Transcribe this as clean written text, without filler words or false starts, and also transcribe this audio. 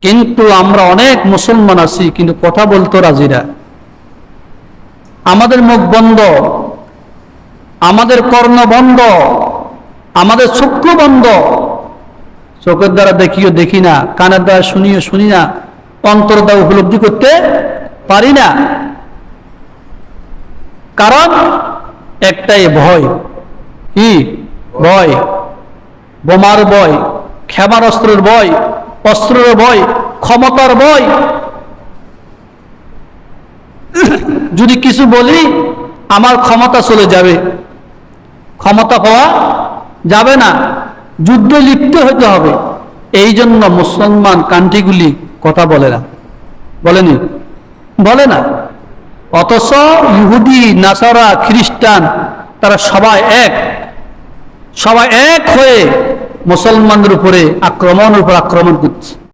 কিন্তু আমরা অনেক মুসলমান আছি কিন্তু কথা বলতে রাজি না। আমাদের মুখ বন্ধ, আমাদের কর্ণ বন্ধ, আমাদের চক্ষু বন্ধ। চোখের দ্বারা দেখিও দেখি না, কানের দ্বারা শুনিও শুনি না, অন্তর দ্বারা উপলব্ধি করতে পারি না। কারণ একটাই ভয়। কি ভয়? বোমার ভয়, ক্ষেপণাস্ত্রের ভয়, অস্ত্রের ভয়, ক্ষমতার ভয়। যদি কিছু বলি আমার ক্ষমতা চলে যাবে, ক্ষমতা পাওয়া যাবে না, যুদ্ধে লিপ্ত হতে হবে। এই জন্য মুসলমান কান্ট্রিগুলি কথা বলে না, বলেনি, বলে না। অথচ ইহুদি, নাসারা, খ্রিস্টান তারা সবাই এক হয়ে মুসলমানদের উপরে আক্রমণ করছে।